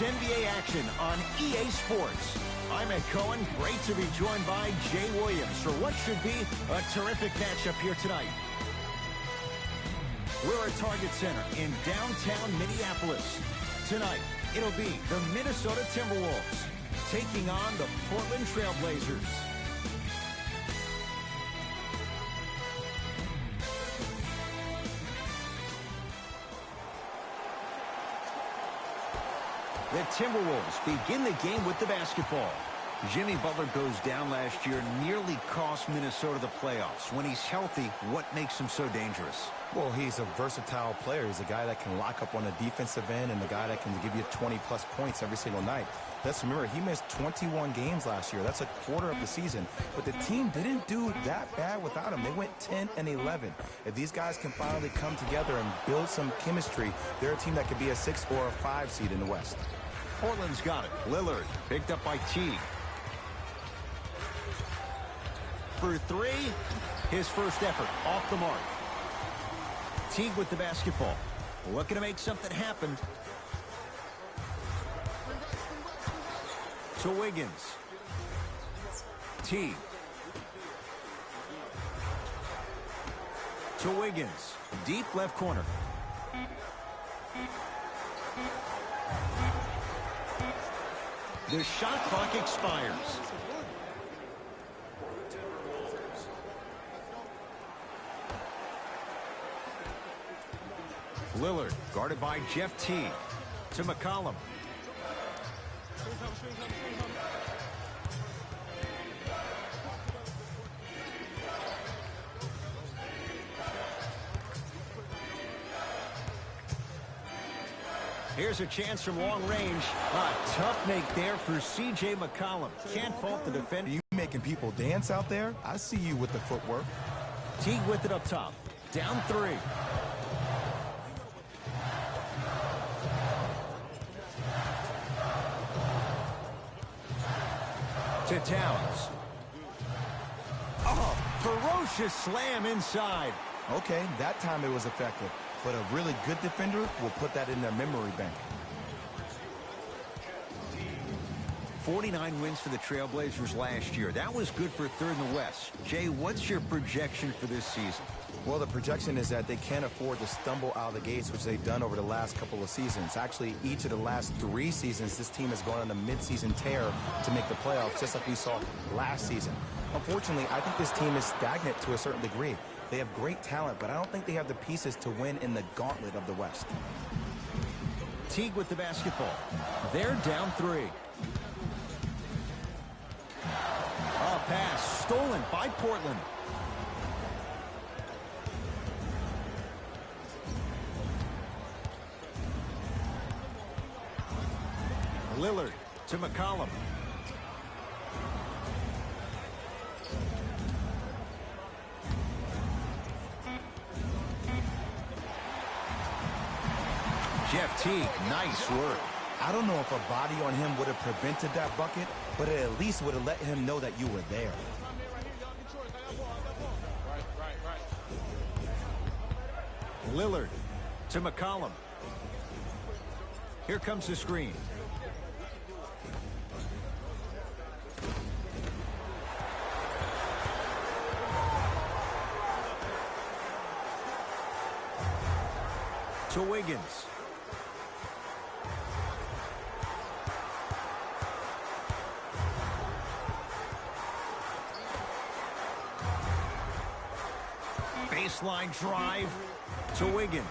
It's NBA action on EA Sports. I'm Ed Cohen. Great to be joined by Jay Williams for what should be a terrific matchup here tonight. We're at Target Center in downtown Minneapolis. Tonight, it'll be the Minnesota Timberwolves taking on the Portland Trail Blazers. The Timberwolves begin the game with the basketball. Jimmy Butler goes down last year, nearly cost Minnesota the playoffs. When he's healthy, what makes him so dangerous? Well, he's a versatile player. He's a guy that can lock up on the defensive end and a guy that can give you 20-plus points every single night. Let's remember, he missed 21 games last year. That's a quarter of the season. But the team didn't do that bad without him. They went 10-11. If these guys can finally come together and build some chemistry, they're a team that could be a 6 or a 5 seed in the West. Portland's got it. Lillard picked up by Teague. For three, his first effort off the mark. Teague with the basketball. Looking to make something happen. To Wiggins. Teague. To Wiggins. Deep left corner. The shot clock expires. Lillard guarded by Jeff Teague. To McCollum. Here's a chance from long range. A tough make there for C.J. McCollum. Can't fault the defender. You making people dance out there? I see you with the footwork. Teague with it up top. Down three. To Towns. Oh, ferocious slam inside. Okay, that time it was effective. But a really good defender will put that in their memory bank. 49 wins for the Trailblazers last year. That was good for third in the West. Jay, what's your projection for this season? Well, the projection is that they can't afford to stumble out of the gates, which they've done over the last couple of seasons. Actually, each of the last 3 seasons, this team has gone on a mid-season tear to make the playoffs, just like we saw last season. Unfortunately, I think this team is stagnant to a certain degree. They have great talent, but I don't think they have the pieces to win in the gauntlet of the West. Teague with the basketball. They're down 3. A pass stolen by Portland. Lillard to McCollum. Jeff Teague, nice work. I don't know if a body on him would have prevented that bucket, but it at least would have let him know that you were there. Lillard to McCollum. Here comes the screen. To Wiggins. Baseline drive to Wiggins.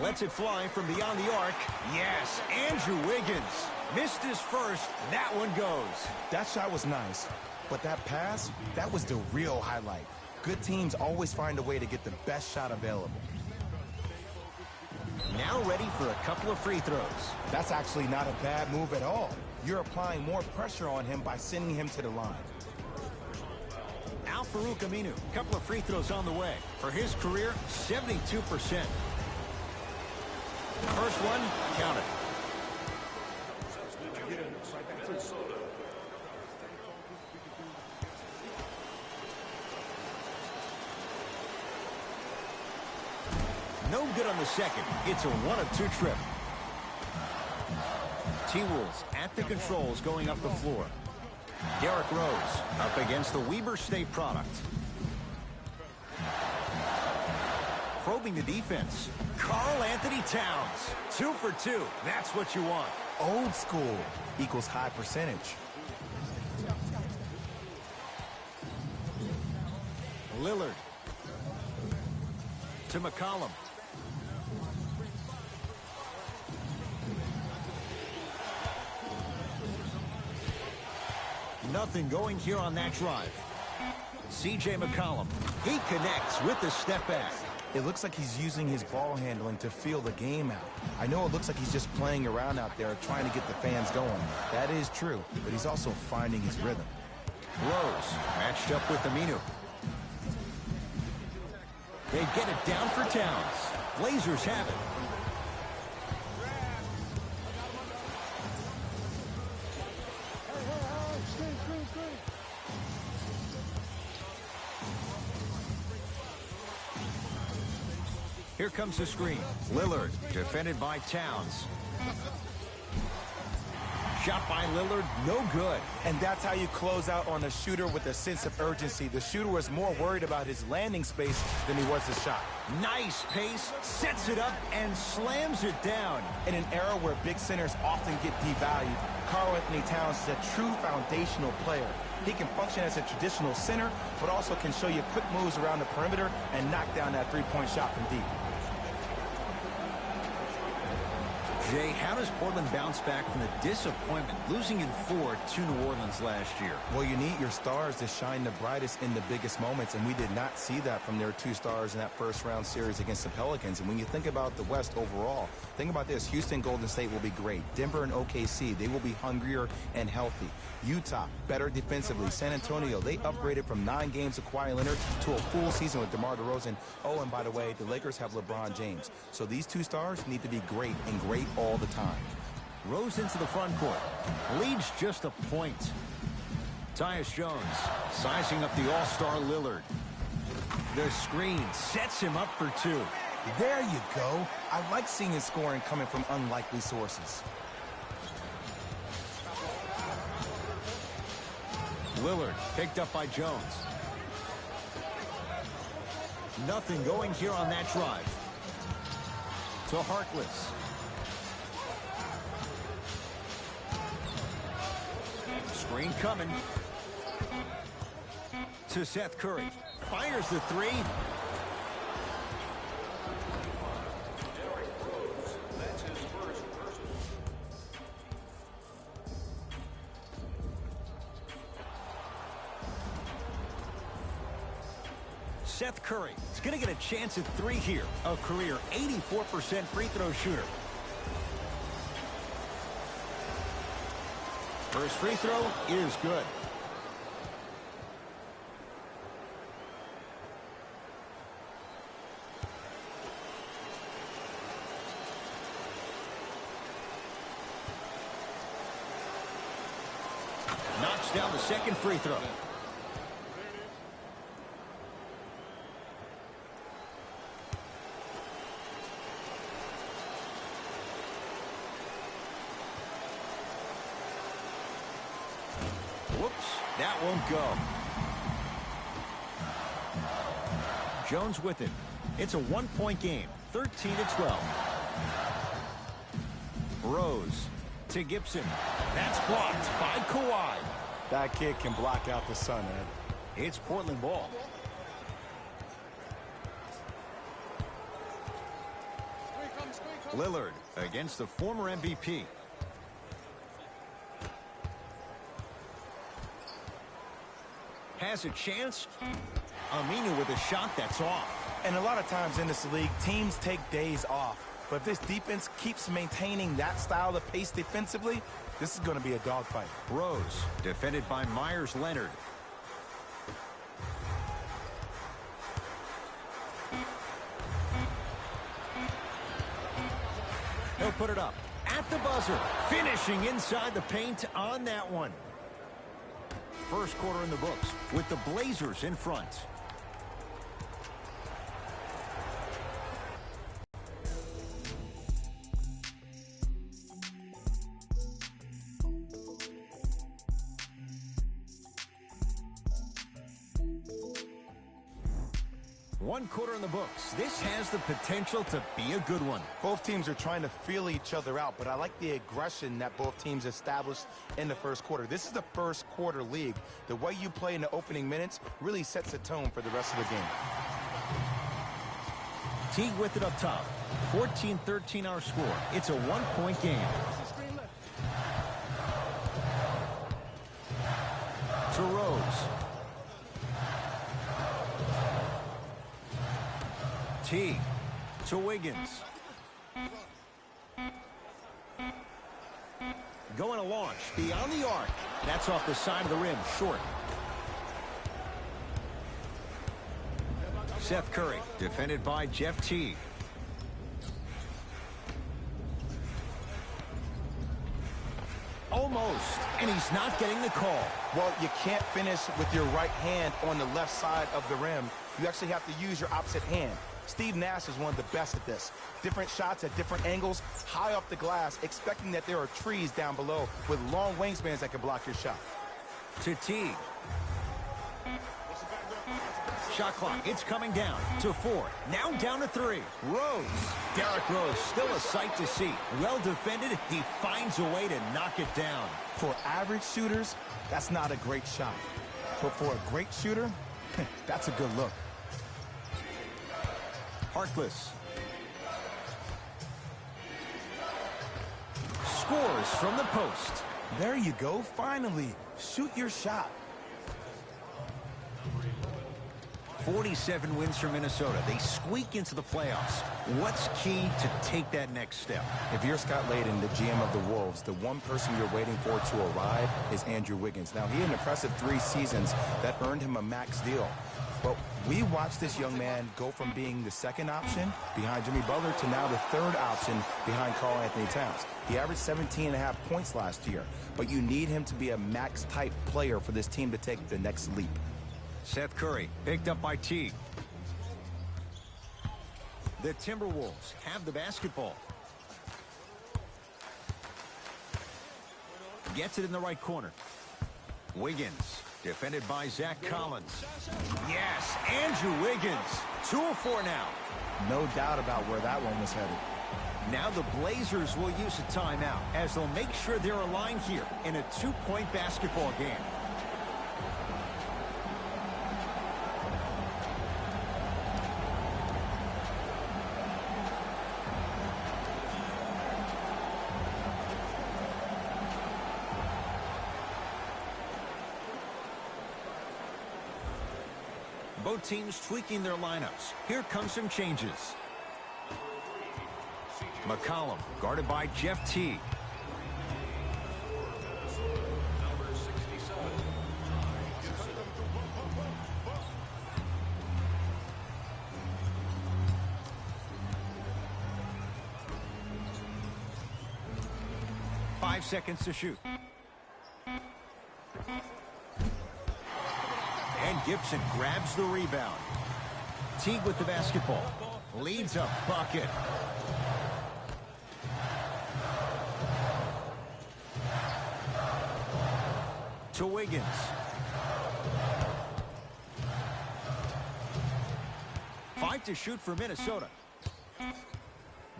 Lets it fly from beyond the arc. Yes, Andrew Wiggins missed his first. That one goes. That shot was nice, but that pass, that was the real highlight. Good teams always find a way to get the best shot available. Now ready for a couple of free throws. That's actually not a bad move at all. You're applying more pressure on him by sending him to the line. Al-Farouq Aminu, a couple of free throws on the way. For his career, 72%. First one, count it. No good on the second. It's a 1-of-2 trip. T-Wolves at the controls going up the floor. Derrick Rose up against the Weber State product. Probing the defense. Karl Anthony Towns. 2 for 2. That's what you want. Old school equals high percentage. Lillard. To McCollum. Nothing going here on that drive. C.J. McCollum. He connects with the step back. It looks like he's using his ball handling to feel the game out. I know it looks like he's just playing around out there trying to get the fans going. That is true, but he's also finding his rhythm. Rose matched up with Aminu. They get it down for Towns. Blazers have it. Here comes the screen. Lillard, defended by Towns. Shot by Lillard, no good. And that's how you close out on a shooter with a sense of urgency. The shooter was more worried about his landing space than he was the shot. Nice pace, sets it up, and slams it down. In an era where big centers often get devalued, Karl Anthony Towns is a true foundational player. He can function as a traditional center, but also can show you quick moves around the perimeter and knock down that three-point shot from deep. Jay, how does Portland bounce back from the disappointment losing in 4 to New Orleans last year? Well, you need your stars to shine the brightest in the biggest moments, and we did not see that from their 2 stars in that first-round series against the Pelicans. And when you think about the West overall, think about this. Houston, Golden State will be great. Denver and OKC, they will be hungrier and healthy. Utah, better defensively. San Antonio, they upgraded from 9 games of Kawhi Leonard to a full season with DeMar DeRozan. Oh, and by the way, the Lakers have LeBron James. So these 2 stars need to be great and great all the time. Rose into the front court. Leads just a point. Tyus Jones sizing up the all-star Lillard. The screen sets him up for 2. There you go. I like seeing his scoring coming from unlikely sources. Lillard picked up by Jones. Nothing going here on that drive. To Harkless. Screen coming. To Seth Curry. Fires the 3. Seth Curry is going to get a chance at 3 here. A career 84% free throw shooter. First free throw is good. Knocks down the second free throw. Whoops, that won't go. Jones with it. It's a 1-point game, 13-12. Rose to Gibson. That's blocked by Kawhi. That kid can block out the sun, Ed. It's Portland ball. Lillard against the former MVP. Has a chance. Aminu with a shot that's off. And a lot of times in this league, teams take days off. But if this defense keeps maintaining that style of pace defensively, this is going to be a dogfight. Rose, defended by Myers Leonard. He'll put it up at the buzzer. Finishing inside the paint on that one. First quarter in the books with the Blazers in front. One quarter in the books. This has the potential to be a good one. Both teams are trying to feel each other out, but I like the aggression that both teams established in the first quarter. This is the first quarter league. The way you play in the opening minutes really sets the tone for the rest of the game. Teague with it up top. 14-13 our score. It's a one-point game. To Rose. Teague to Wiggins. Going to launch beyond the arc. That's off the side of the rim, short. Seth Curry, defended by Jeff Teague. Almost, and he's not getting the call. Well, you can't finish with your right hand on the left side of the rim. You actually have to use your opposite hand. Steve Nash is one of the best at this. Different shots at different angles, high off the glass, expecting that there are trees down below with long wingspans that can block your shot. To Teague. Shot clock, it's coming down to 4. Now down to 3. Rose. Derrick Rose, still a sight to see. Well defended, he finds a way to knock it down. For average shooters, that's not a great shot. But for a great shooter, that's a good look. Harkless. Scores from the post. There you go, finally. Shoot your shot. 47 wins for Minnesota. They squeak into the playoffs. What's key to take that next step? If you're Scott Layden, the GM of the Wolves, the one person you're waiting for to arrive is Andrew Wiggins. Now, he had an impressive 3 seasons that earned him a max deal. But we watched this young man go from being the second option behind Jimmy Butler to now the third option behind Karl Anthony Towns. He averaged 17.5 points last year, but you need him to be a max-type player for this team to take the next leap. Seth Curry, picked up by Teague. The Timberwolves have the basketball. Gets it in the right corner. Wiggins, defended by Zach Collins. Yes, Andrew Wiggins. 2 of 4 now. No doubt about where that one was headed. Now the Blazers will use a timeout as they'll make sure they're aligned here in a 2-point basketball game. Both teams tweaking their lineups. Here come some changes. McCollum, guarded by Jeff Teague. Five seconds to shoot. And Gibson grabs the rebound. Teague with the basketball. Leads a bucket. To Wiggins. Five to shoot for Minnesota.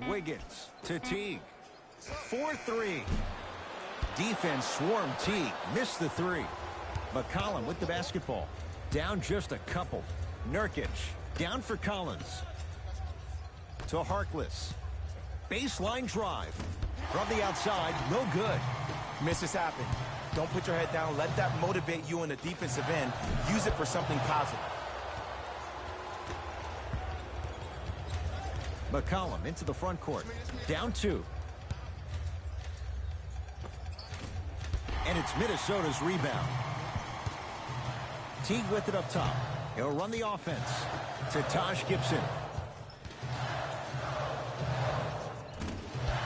Wiggins to Teague. 4-3. Defense swarmed Teague. Missed the 3. McCollum with the basketball. Down just a couple. Nurkic down for Collins. To Harkless. Baseline drive. From the outside, no good. Misses happen. Don't put your head down. Let that motivate you in the defensive end. Use it for something positive. McCollum into the front court. Down 2. And it's Minnesota's rebound. Teague with it up top. He'll run the offense to Taj Gibson.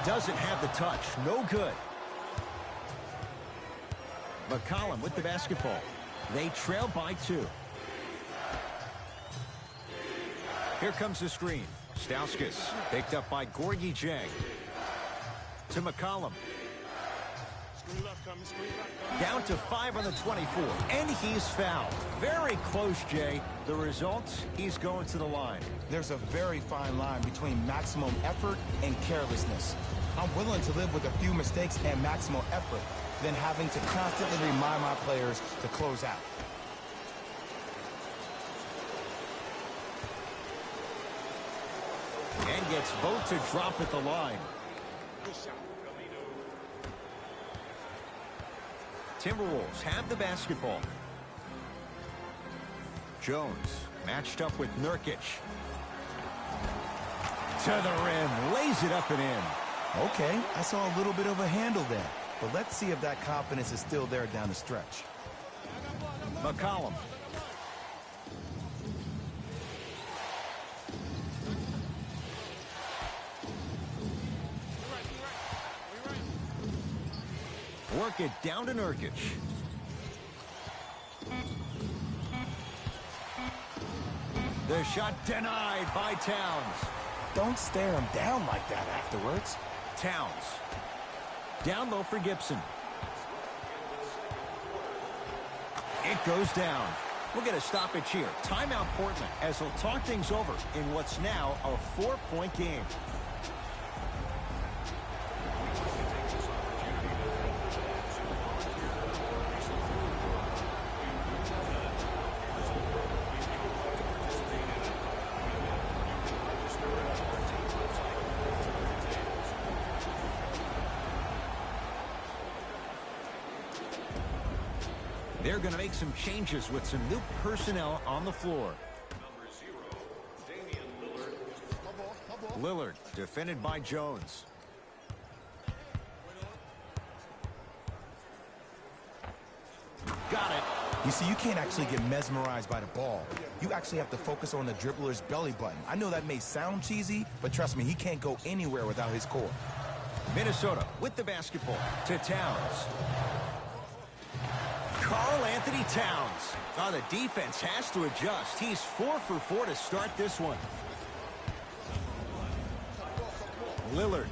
Doesn't have the touch. No good. McCollum with the basketball. They trail by 2. Here comes the screen. Stauskas picked up by Gorgie Jang. To McCollum. Down to 5 on the 24, and he's fouled. Very close, Jay. The result, he's going to the line. There's a very fine line between maximum effort and carelessness. I'm willing to live with a few mistakes and maximal effort than having to constantly remind my players to close out. And gets both to drop at the line. Timberwolves have the basketball. Jones matched up with Nurkic. To the rim, lays it up and in. Okay, I saw a little bit of a handle there, but let's see if that confidence is still there down the stretch. McCollum. Work it down to Nurkic. The shot denied by Towns. Don't stare him down like that afterwards. Towns. Down low for Gibson. It goes down. We'll get a stoppage here. Timeout Portland as they'll talk things over in what's now a 4-point game. They're going to make some changes with some new personnel on the floor. Lillard, defended by Jones. Got it. You see, you can't actually get mesmerized by the ball. You actually have to focus on the dribbler's belly button. I know that may sound cheesy, but trust me, he can't go anywhere without his core. Minnesota with the basketball to Towns. Karl Anthony Towns. Oh, the defense has to adjust. He's 4 for 4 to start this one. Lillard.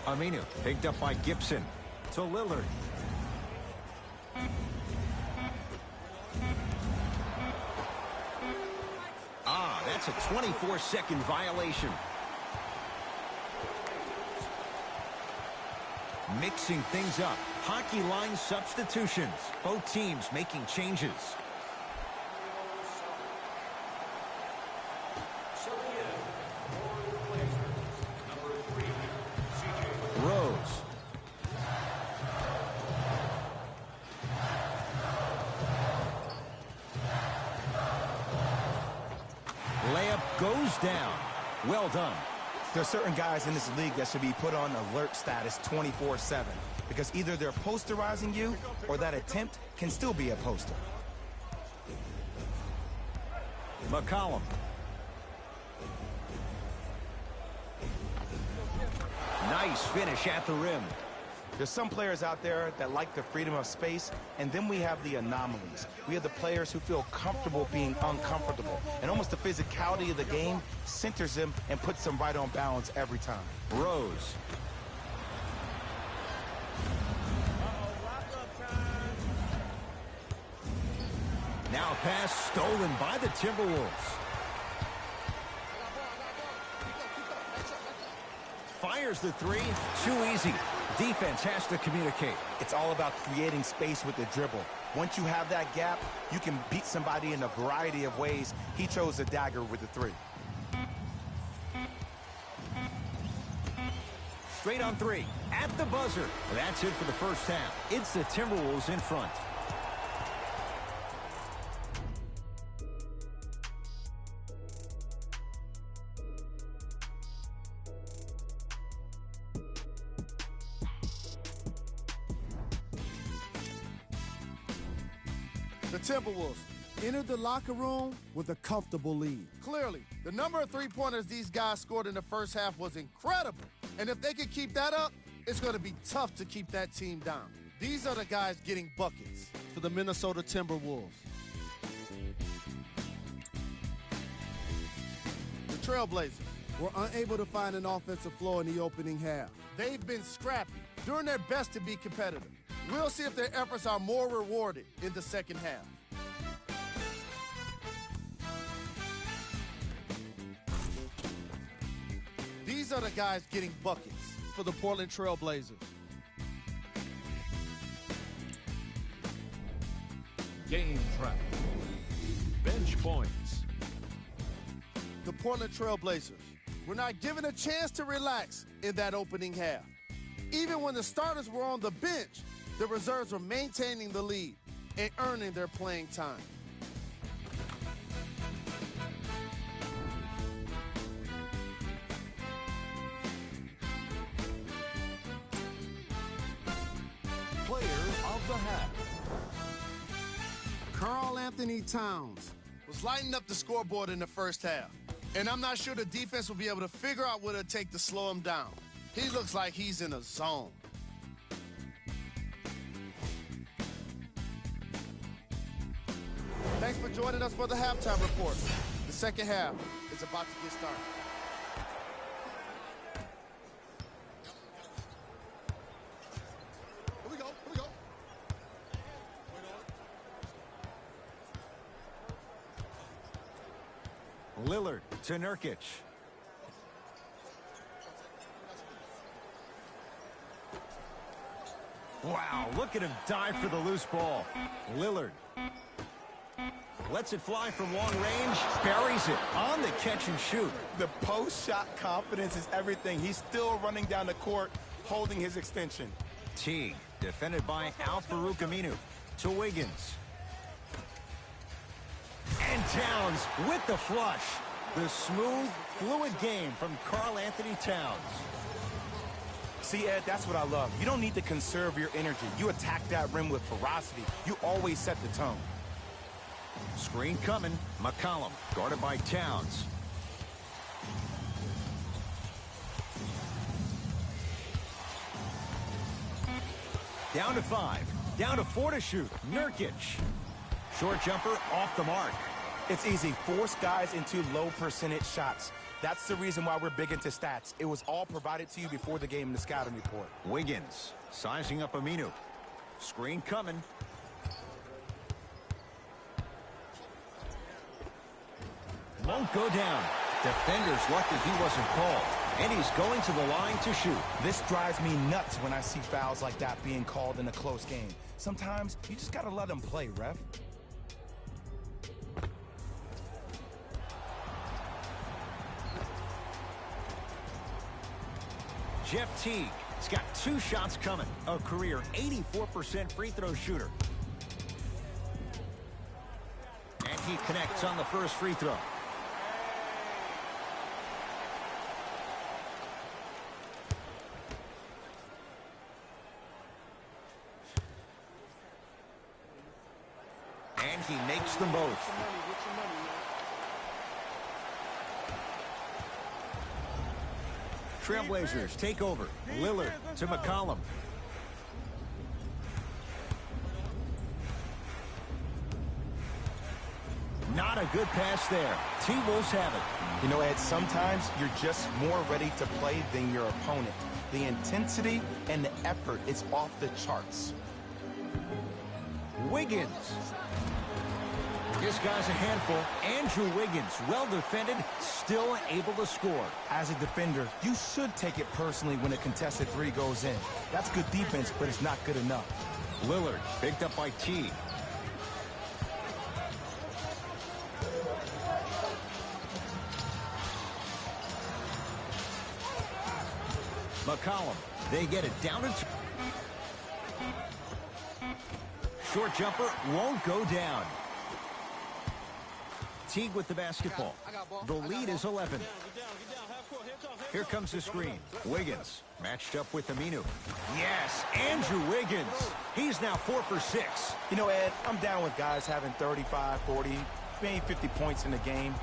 Aminu picked up by Gibson to Lillard. That's a 24-second violation. Mixing things up. Hockey line substitutions. Both teams making changes. Rose. Layup goes down. Well done. There are certain guys in this league that should be put on alert status 24/7 because either they're posterizing you or that attempt can still be a poster. McCollum. Nice finish at the rim. There's some players out there that like the freedom of space, and then we have the anomalies. We have the players who feel comfortable being uncomfortable, and almost the physicality of the game centers them and puts them right on balance every time. Rose. Now a pass stolen by the Timberwolves. Fires the three. Too easy. Defense has to communicate. It's all about creating space with the dribble. Once you have that gap, you can beat somebody in a variety of ways. He chose the dagger with the three. Straight on three. At the buzzer. That's it for the first half. It's the Timberwolves in front. The Timberwolves entered the locker room with a comfortable lead. Clearly, the number of three-pointers these guys scored in the first half was incredible. And if they can keep that up, it's going to be tough to keep that team down. These are the guys getting buckets for the Minnesota Timberwolves. Trailblazers were unable to find an offensive floor in the opening half. They've been scrappy, doing their best to be competitive. We'll see if their efforts are more rewarded in the second half. These are the guys getting buckets for the Portland Trailblazers. Game track. Bench points. The Portland Trailblazers were not given a chance to relax in that opening half. Even when the starters were on the bench, the reserves were maintaining the lead and earning their playing time. Player of the half. Karl Anthony Towns was lighting up the scoreboard in the first half. And I'm not sure the defense will be able to figure out what it'll take to slow him down. He looks like he's in a zone. Thanks for joining us for the halftime report. The second half is about to get started. Here we go, here we go. Lillard to Nurkic. Wow, look at him dive for the loose ball. Lillard lets it fly from long range, buries it on the catch and shoot. The post-shot confidence is everything. He's still running down the court, holding his extension. Teague, defended by Al-Farouq Aminu, to Wiggins. And Towns with the flush. The smooth, fluid game from Karl Anthony Towns. See, Ed, that's what I love. You don't need to conserve your energy. You attack that rim with ferocity. You always set the tone. Screen coming. McCollum, guarded by Towns. Down to 5. Down to 4 to shoot. Nurkic. Short jumper off the mark. It's easy. Force guys into low percentage shots. That's the reason why we're big into stats. It was all provided to you before the game in the scouting report. Wiggins sizing up Aminu. Screen coming. Won't go down. Defender's lucky he wasn't called. And he's going to the line to shoot. This drives me nuts when I see fouls like that being called in a close game. Sometimes you just got to let them play, ref. Jeff Teague has got 2 shots coming. A career 84% free throw shooter. And he connects on the first free throw. And he makes them both. Trailblazers take over. Lillard to McCollum. Not a good pass there. T-Wolves have it. You know, Ed, sometimes you're just more ready to play than your opponent. The intensity and the effort is off the charts. Wiggins. This guy's a handful. Andrew Wiggins, well defended, still able to score. As a defender, you should take it personally when a contested 3 goes in. That's good defense, but it's not good enough. Lillard picked up by Teague. McCollum, they get it down to 2. Short jumper won't go down. Teague with the basketball. The lead is 11. Here comes the screen. Wiggins matched up with Aminu. Yes, Andrew Wiggins. He's now 4 for 6. You know, Ed, I'm down with guys having 35, 40, maybe 50 points in the game.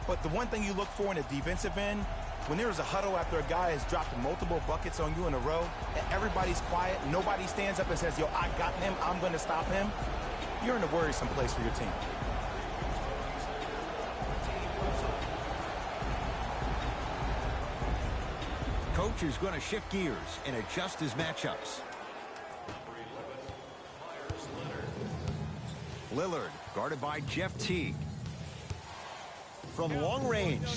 But the one thing you look for in a defensive end, when there's a huddle after a guy has dropped multiple buckets on you in a row, and everybody's quiet, nobody stands up and says, yo, I got him, I'm going to stop him, you're in a worrisome place for your team. coach is going to shift gears and adjust his matchups. Lillard, guarded by Jeff Teague. From long range,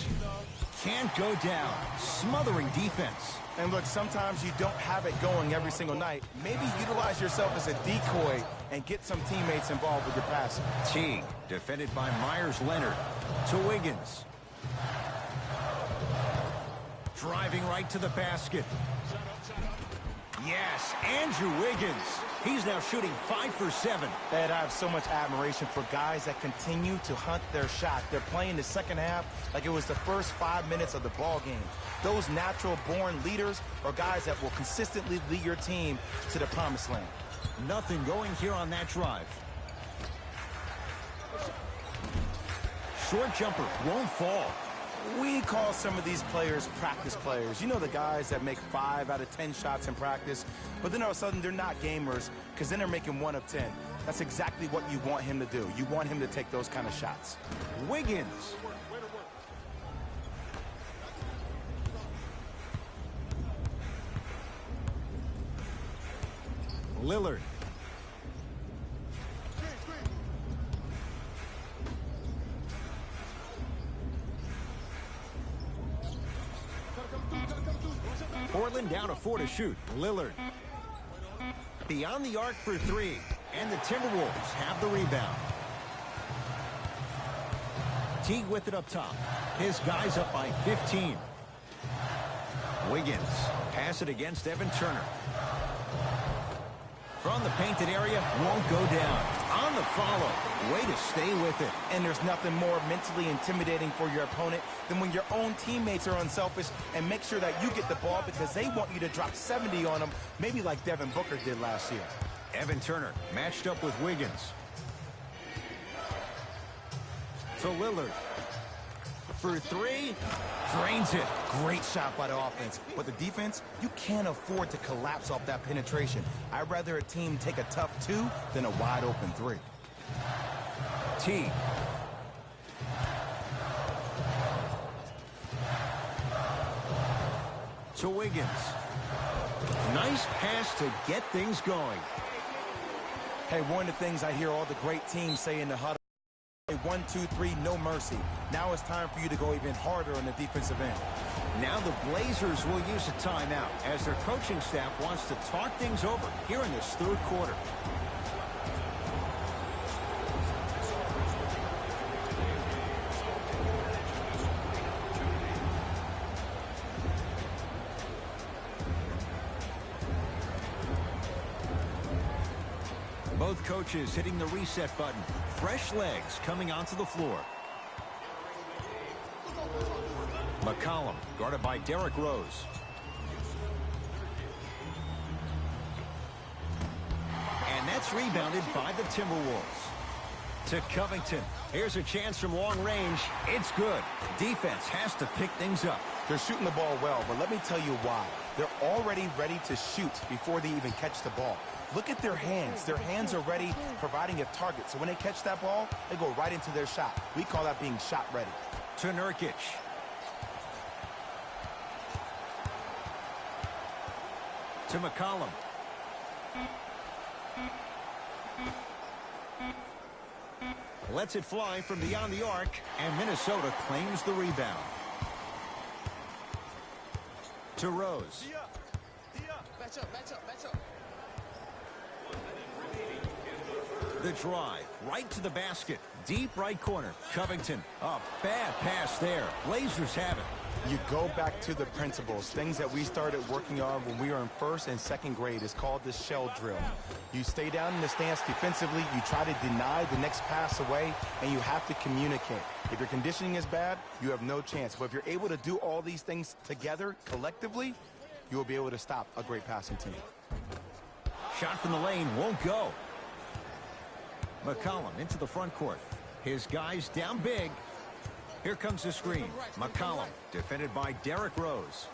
can't go down. Smothering defense. And look, sometimes you don't have it going every single night. Maybe utilize yourself as a decoy and get some teammates involved with your passing. Teague, defended by Myers Leonard. To Wiggins. Driving right to the basket. Yes, Andrew Wiggins. He's now shooting 5 for 7. Ed, I have so much admiration for guys that continue to hunt their shot. They're playing the second half like it was the first 5 minutes of the ball game. Those natural-born leaders are guys that will consistently lead your team to the promised land. Nothing going here on that drive. Short jumper won't fall. We call some of these players practice players. You know, the guys that make 5 out of 10 shots in practice, but then all of a sudden they're not gamers because then they're making 1 of 10. That's exactly what you want him to do. You want him to take those kind of shots. Wiggins. Lillard. Portland down to 4 to shoot. Lillard. Beyond the arc for 3. And the Timberwolves have the rebound. Teague with it up top. His guys up by 15. Wiggins. Pass it against Evan Turner. From the painted area, won't go down. On the follow. Way to stay with it. And there's nothing more mentally intimidating for your opponent than when your own teammates are unselfish and make sure that you get the ball because they want you to drop 70 on them, maybe like Devin Booker did last year. Evan Turner matched up with Wiggins. To Lillard. For 3. Drains it. Great shot by the offense. But the defense, you can't afford to collapse off that penetration. I'd rather a team take a tough 2 than a wide open 3. Teague. To Wiggins. Nice pass to get things going. Hey, one of the things I hear all the great teams say in the huddle, 1, 2, 3, no mercy. Now it's time for you to go even harder on the defensive end. Now the Blazers will use a timeout as their coaching staff wants to talk things over here in this third quarter. Both coaches hitting the reset button. Fresh legs coming onto the floor. McCollum, guarded by Derrick Rose. And that's rebounded by the Timberwolves. To Covington. Here's a chance from long range. It's good. Defense has to pick things up. They're shooting the ball well, but let me tell you why. They're already ready to shoot before they even catch the ball. Look at their hands. Their hands are ready, providing a target. So when they catch that ball, they go right into their shot. We call that being shot ready. To Nurkic. To McCollum. Lets it fly from beyond the arc, and Minnesota claims the rebound. To Rose. The drive, right to the basket. Deep right corner. Covington. A bad pass there. Blazers have it. You go back to the principles, things that we started working on when we were in first and second grade. It's called the shell drill. You stay down in the stance defensively, you try to deny the next pass away, and you have to communicate. If your conditioning is bad, you have no chance. But if you're able to do all these things together, collectively, you will be able to stop a great passing team. Shot from the lane won't go. McCollum into the front court. His guys down big. Here comes the screen. McCollum, defended by Derrick Rose.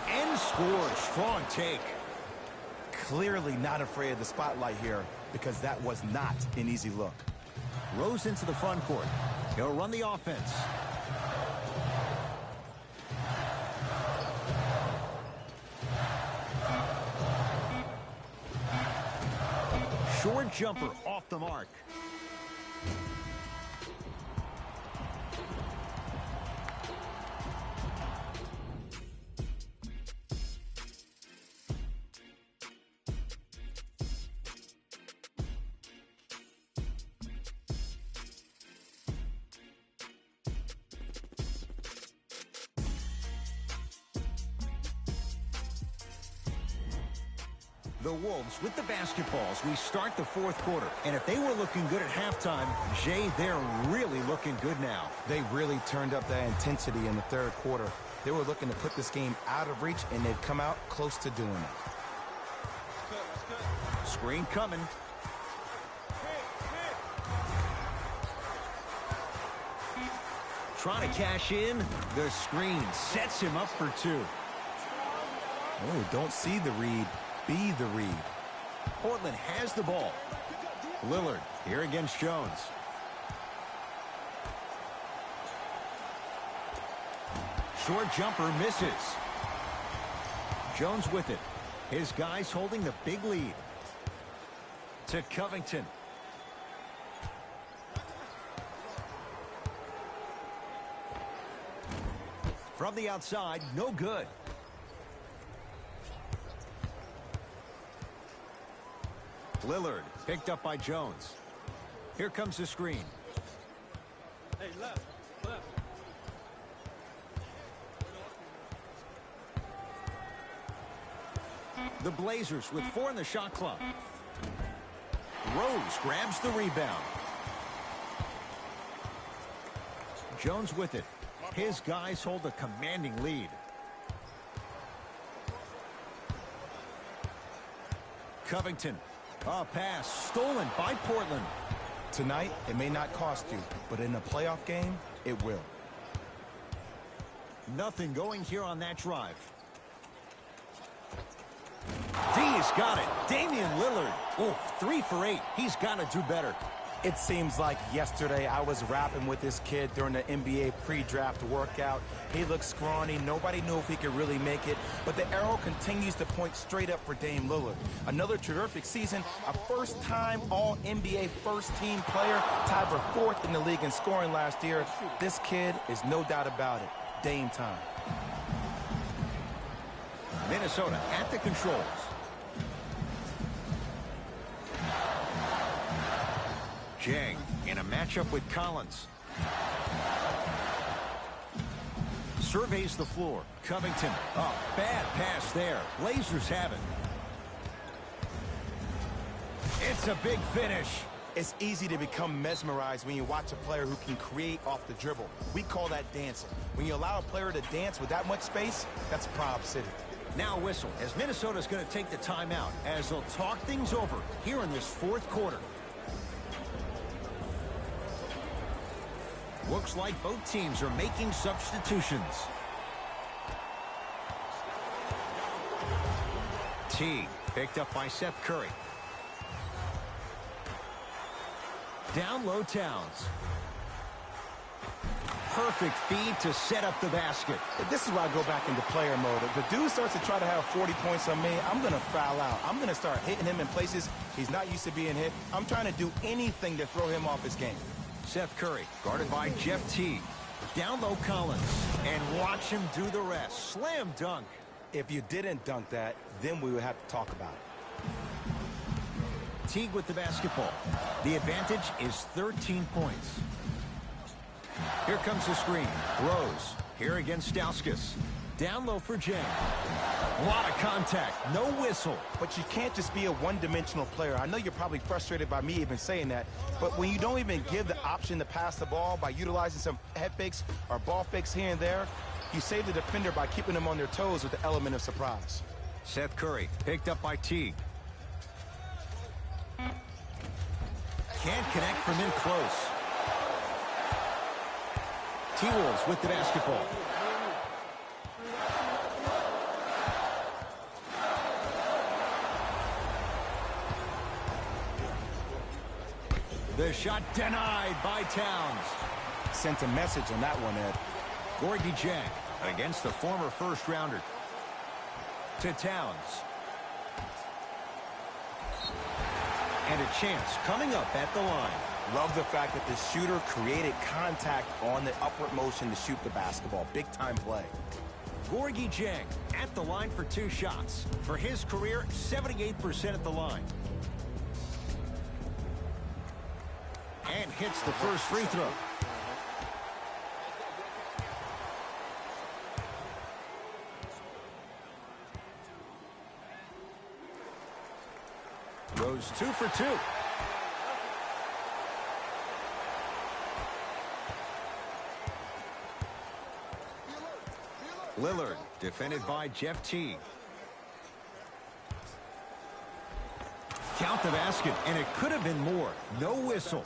And scores. Strong take. Clearly not afraid of the spotlight here because that was not an easy look. Rose into the front court. He'll run the offense. Short jumper off the mark. The Wolves with the basketballs. We start the fourth quarter. And if they were looking good at halftime, Jay, they're really looking good now. They really turned up that intensity in the third quarter. They were looking to put this game out of reach, and they've come out close to doing it. Screen coming. Trying to cash in. The screen sets him up for two. Oh, don't see the read. Be the read. Portland has the ball. Lillard here against Jones. Short jumper misses. Jones with it. His guys holding the big lead. To Covington. From the outside, no good. Lillard picked up by Jones. Here comes the screen. Hey, left. The Blazers with 4 in the shot clock. Rose grabs the rebound. Jones with it. His guys hold a commanding lead. Covington. A pass stolen by Portland. Tonight, it may not cost you, but in a playoff game, it will. Nothing going here on that drive. D's got it. Damian Lillard. Oh, 3 for 8. He's got to do better. It seems like yesterday I was rapping with this kid during the NBA pre-draft workout. He looked scrawny. Nobody knew if he could really make it. But the arrow continues to point straight up for Dame Lillard. Another terrific season. A first-time All-NBA first-team player. Tied for 4th in the league in scoring last year. This kid is no doubt about it. Dame time. Minnesota at the controls. Jang in a matchup with Collins. Surveys the floor. Covington. Oh, bad pass there. Blazers have it. It's a big finish. It's easy to become mesmerized when you watch a player who can create off the dribble. We call that dancing. When you allow a player to dance with that much space, that's Prob City. Now whistle as Minnesota's going to take the timeout as they'll talk things over here in this fourth quarter. Looks like both teams are making substitutions. Teague picked up by Seth Curry. Down low, Towns. Perfect feed to set up the basket. This is why I go back into player mode. If the dude starts to try to have 40 points on me, I'm going to foul out. I'm going to start hitting him in places he's not used to being hit. I'm trying to do anything to throw him off his game. Seth Curry, guarded by Jeff Teague. Down low, Collins. And watch him do the rest. Slam dunk. If you didn't dunk that, then we would have to talk about it. Teague with the basketball. The advantage is 13 points. Here comes the screen. Rose, here against Stauskas. Down low for Jang. A lot of contact. No whistle. But you can't just be a one-dimensional player. I know you're probably frustrated by me even saying that, but when you don't even give the option to pass the ball by utilizing some head fakes or ball fakes here and there, you save the defender by keeping them on their toes with the element of surprise. Seth Curry picked up by Teague. Can't connect from in close. T-Wolves with the basketball. The shot denied by Towns. Sent a message on that one, Ed. Gorgie Jack against the former first-rounder. To Towns. And a chance coming up at the line. Love the fact that the shooter created contact on the upward motion to shoot the basketball. Big time play. Gorgie Jang at the line for 2 shots. For his career, 78% at the line. And hits the first free throw. Goes 2 for 2. Lillard, defended by Jeff Teague. Count the basket, and it could have been more. No whistle.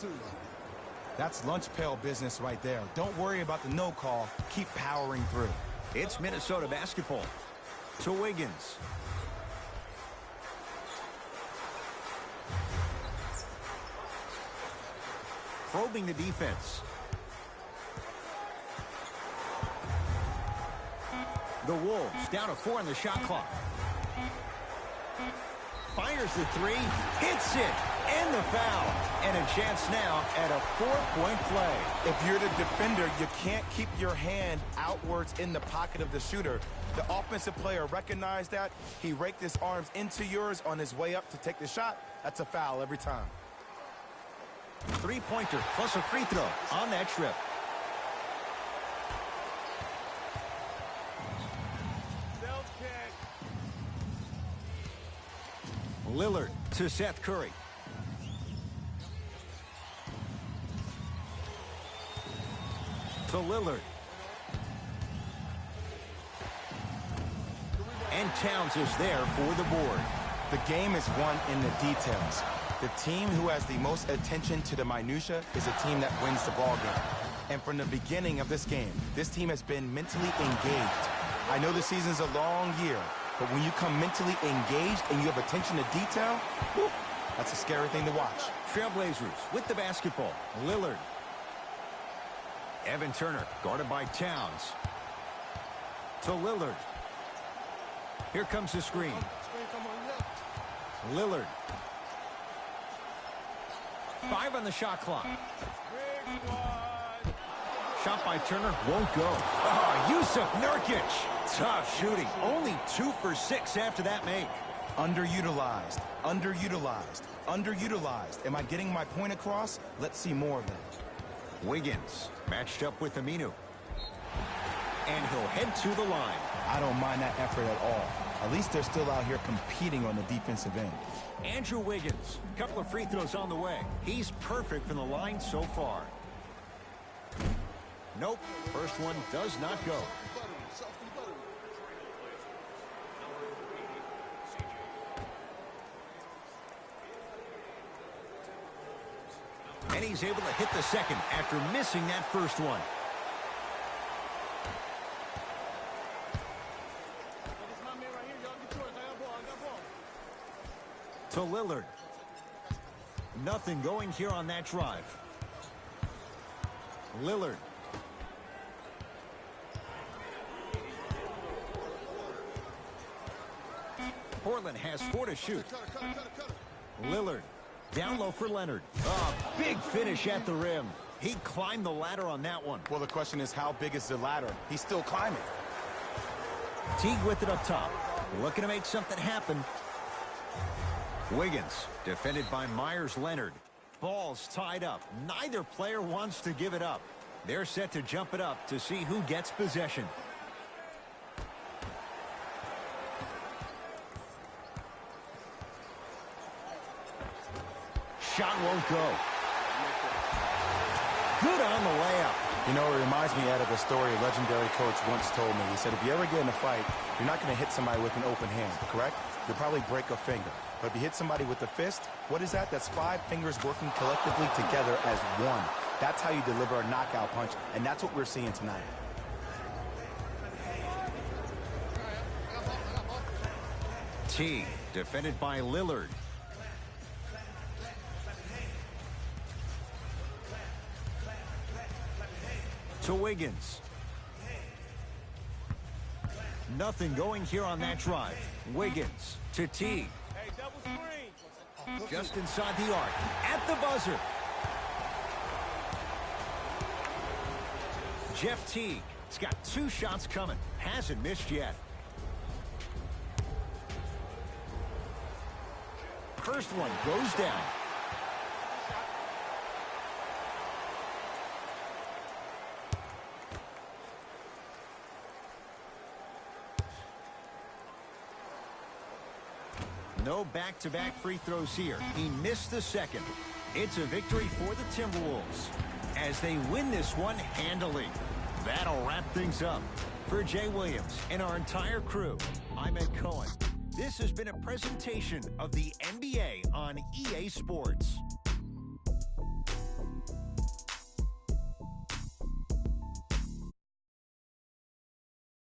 That's lunch pail business right there. Don't worry about the no call. Keep powering through. It's Minnesota basketball. To Wiggins. Probing the defense. The Wolves down to 4 on the shot clock. Fires the 3, hits it, and the foul. And a chance now at a 4-point play. If you're the defender, you can't keep your hand outwards in the pocket of the shooter. The offensive player recognized that. He raked his arms into yours on his way up to take the shot. That's a foul every time. 3-pointer plus a free throw on that trip. Lillard to Seth Curry. To Lillard. And Towns is there for the board. The game is won in the details. The team who has the most attention to the minutia is a team that wins the ball game. And from the beginning of this game, this team has been mentally engaged. I know the season's a long year, but when you come mentally engaged and you have attention to detail, whew, that's a scary thing to watch. Trailblazers with the basketball. Lillard. Evan Turner guarded by Towns. To Lillard. Here comes the screen. Lillard. 5 on the shot clock. Shot by Turner won't go. Yusuf Nurkic. Tough shooting. Only 2 for 6 after that make. Underutilized, underutilized, underutilized. Am I getting my point across? Let's see more of that. Wiggins matched up with Aminu. And he'll head to the line. I don't mind that effort at all. At least they're still out here competing on the defensive end. Andrew Wiggins, a couple of free throws on the way. He's perfect from the line so far. Nope, first one does not go. And he's able to hit the second after missing that first one. To Lillard. Nothing going here on that drive. Lillard. Portland has 4 to shoot. Lillard. Down low for Leonard. Big finish at the rim. He climbed the ladder on that one. Well, the question is, how big is the ladder? He's still climbing. Teague with it up top. Looking to make something happen. Wiggins, defended by Myers Leonard. Ball's tied up. Neither player wants to give it up. They're set to jump it up to see who gets possession. Shot won't go. Good on the layup. You know, it reminds me, Ed, of a story a legendary coach once told me. He said, if you ever get in a fight, you're not going to hit somebody with an open hand, correct? You'll probably break a finger. But if you hit somebody with a fist, what is that? That's 5 fingers working collectively together as one. That's how you deliver a knockout punch, and that's what we're seeing tonight. Teague, defended by Lillard. To Wiggins. Nothing going here on that drive. Wiggins to Teague. Just inside the arc, at the buzzer. Jeff Teague has got 2 shots coming. Hasn't missed yet. First one goes down. No back-to-back free throws here. He missed the second. It's a victory for the Timberwolves as they win this one handily. That'll wrap things up. For Jay Williams and our entire crew, I'm Ed Cohen. This has been a presentation of the NBA on EA Sports.